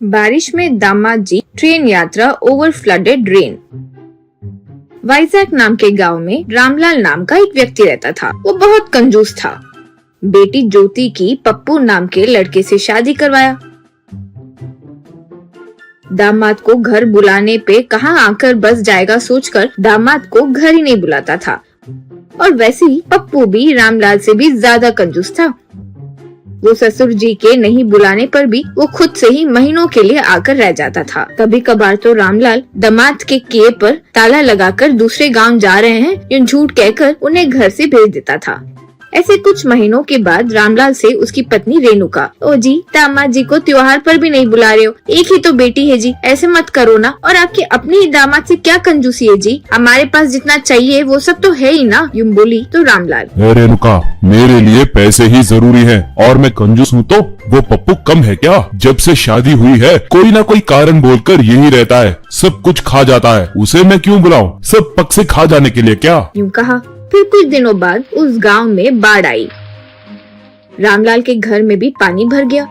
बारिश में दामाद जी ट्रेन यात्रा ओवर फ्लडेड रेन। वाइजैक नाम के गांव में रामलाल नाम का एक व्यक्ति रहता था। वो बहुत कंजूस था। बेटी ज्योति की पप्पू नाम के लड़के से शादी करवाया। दामाद को घर बुलाने पे कहाँ आकर बस जाएगा सोचकर दामाद को घर ही नहीं बुलाता था। और वैसे ही पप्पू भी रामलाल से भी ज्यादा कंजूस था। वो ससुर जी के नहीं बुलाने पर भी वो खुद से ही महीनों के लिए आकर रह जाता था। कभी कभार तो रामलाल दामाद के किए पर ताला लगाकर दूसरे गांव जा रहे हैं या झूठ कहकर उन्हें घर से भेज देता था। ऐसे कुछ महीनों के बाद रामलाल से उसकी पत्नी रेणुका, ओ जी दामाद जी को त्योहार पर भी नहीं बुला रहे हो, एक ही तो बेटी है जी, ऐसे मत करो ना। और आपके अपने ही दामाद से क्या कंजूसी है जी, हमारे पास जितना चाहिए वो सब तो है ही ना, यूं बोली तो रामलाल। रेणुका, मेरे लिए पैसे ही जरूरी है और मैं कंजूस हूँ तो वो पप्पू कम है क्या? जब से शादी हुई है कोई ना कोई कारण बोलकर यही रहता है, सब कुछ खा जाता है, उसे मैं क्यों बुलाऊं? सब पक से खा जाने के लिए क्या? यूं कहा। फिर कुछ दिनों बाद उस गांव में बाढ़ आई। रामलाल के घर में भी पानी भर गया।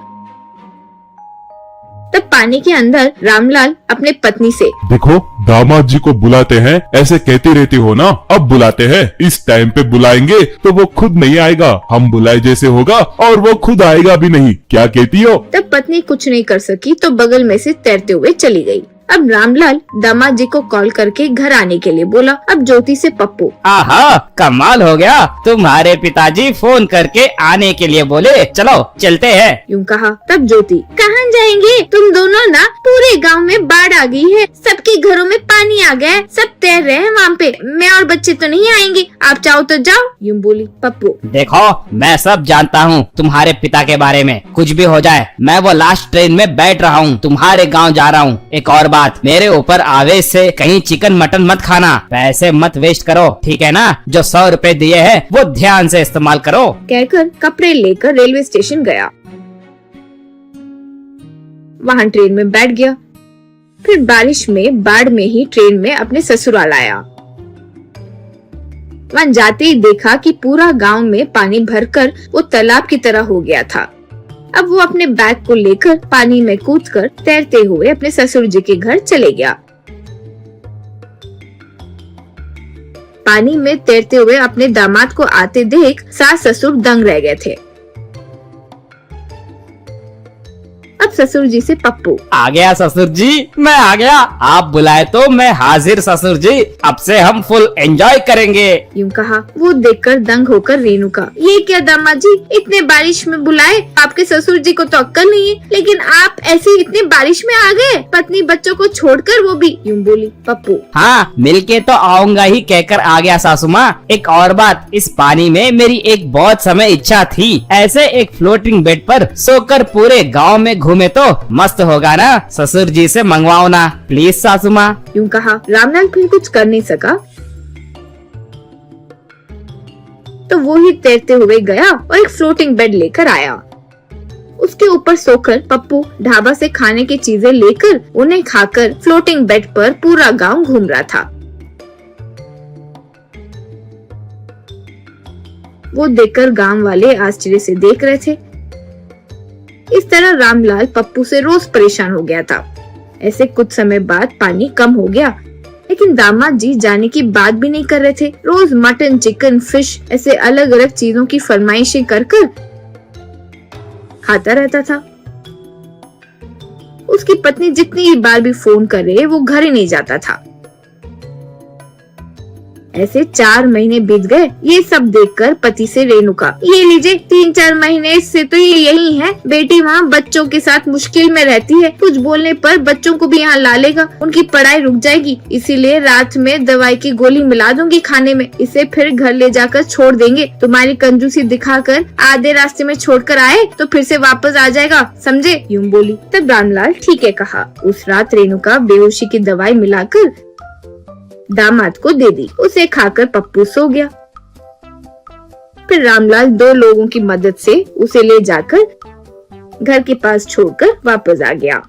तब पानी के अंदर रामलाल अपने पत्नी से, देखो दामाद जी को बुलाते हैं, ऐसे कहती रहती हो ना, अब बुलाते हैं, इस टाइम पे बुलाएंगे तो वो खुद नहीं आएगा, हम बुलाए जैसे होगा और वो खुद आएगा भी नहीं, क्या कहती हो? तब पत्नी कुछ नहीं कर सकी तो बगल में से तैरते हुए चली गई। अब रामलाल दामाद जी को कॉल करके घर आने के लिए बोला। अब ज्योति से पप्पू, आहा कमाल हो गया, तुम्हारे पिताजी फोन करके आने के लिए बोले, चलो चलते हैं। यूं कहा। तब ज्योति, कहाँ जाएंगे तुम दोनों ना, पूरे गांव में बाढ़ आ गई है, सबके घरों में पानी आ गया है, सब तैर रहे हैं वहाँ पे, मैं और बच्चे तो नहीं आएंगे, आप चाहो तो जाओ, यूं बोली पप्पू। देखो मैं सब जानता हूँ तुम्हारे पिता के बारे में, कुछ भी हो जाए मैं वो लास्ट ट्रेन में बैठ रहा हूँ, तुम्हारे गाँव जा रहा हूँ। एक और बात, मेरे ऊपर आवेश से कहीं चिकन मटन मत खाना, पैसे मत वेस्ट करो, ठीक है ना? जो 100 रुपए दिए हैं वो ध्यान से इस्तेमाल करो। कहकर कपड़े लेकर रेलवे स्टेशन गया। वहाँ ट्रेन में बैठ गया। फिर बारिश में बाढ़ में ही ट्रेन में अपने ससुराल आया। वहाँ जाते ही देखा कि पूरा गांव में पानी भरकर वो तालाब की तरह हो गया था। अब वो अपने बैग को लेकर पानी में कूदकर तैरते हुए अपने ससुर जी के घर चले गया। पानी में तैरते हुए अपने दामाद को आते देख सास ससुर दंग रह गए थे। अब ससुर जी से पप्पू, आ गया ससुर जी, मैं आ गया, आप बुलाए तो मैं हाजिर ससुर जी, अब से हम फुल एंजॉय करेंगे। यूं कहा। वो देखकर दंग होकर रेणुका, ये क्या दामाद जी, इतने बारिश में बुलाए, आपके ससुर जी को तो अक्ल नहीं है, लेकिन आप ऐसे इतने बारिश में आ गए, पत्नी बच्चों को छोड़कर, वो भी, यूं बोली पप्पू। हाँ मिलके तो आऊंगा ही कहकर आ गया सासू माँ। एक और बात, इस पानी में मेरी एक बहुत समय इच्छा थी, ऐसे एक फ्लोटिंग बेड पर सोकर पूरे गाँव में घूमे तो मस्त होगा ना, ससुर जी से मंगवाओ ना प्लीज सासू माँ। यूं कहा। रामलाल फिर कुछ कर नहीं सका तो वो ही तैरते हुए गया और एक फ्लोटिंग बेड लेकर आया। उसके ऊपर सोकर पप्पू ढाबा से खाने की चीजें लेकर उन्हें खाकर फ्लोटिंग बेड पर पूरा गांव घूम रहा था। वो देखकर गांव वाले आश्चर्य से देख रहे थे। इस तरह रामलाल पप्पू से रोज परेशान हो गया था। ऐसे कुछ समय बाद पानी कम हो गया, लेकिन दामाद जी जाने की बात भी नहीं कर रहे थे। रोज मटन, चिकन, फिश ऐसे अलग अलग चीजों की फरमाइशें कर खाता रहता था। उसकी पत्नी जितनी बार भी फोन करे वो घर ही नहीं जाता था। ऐसे 4 महीने बीत गए। ये सब देखकर पति से रेणुका, ये लीजिए 3-4 महीने से तो ये यही है, बेटी वहाँ बच्चों के साथ मुश्किल में रहती है, कुछ बोलने पर बच्चों को भी यहाँ ला लेगा, उनकी पढ़ाई रुक जाएगी, इसीलिए रात में दवाई की गोली मिला दूंगी खाने में, इसे फिर घर ले जाकर छोड़ देंगे, तुम्हारी कंजूसी दिखाकर आधे रास्ते में छोड़कर आए तो फिर से वापस आ जाएगा, समझे, यूं बोली। तब रामलाल ठीक है कहा। उस रात रेणुका बेहोशी की दवाई मिलाकर दामाद को दे दी। उसे खाकर पप्पू सो गया। फिर रामलाल 2 लोगों की मदद से उसे ले जाकर घर के पास छोड़कर वापस आ गया।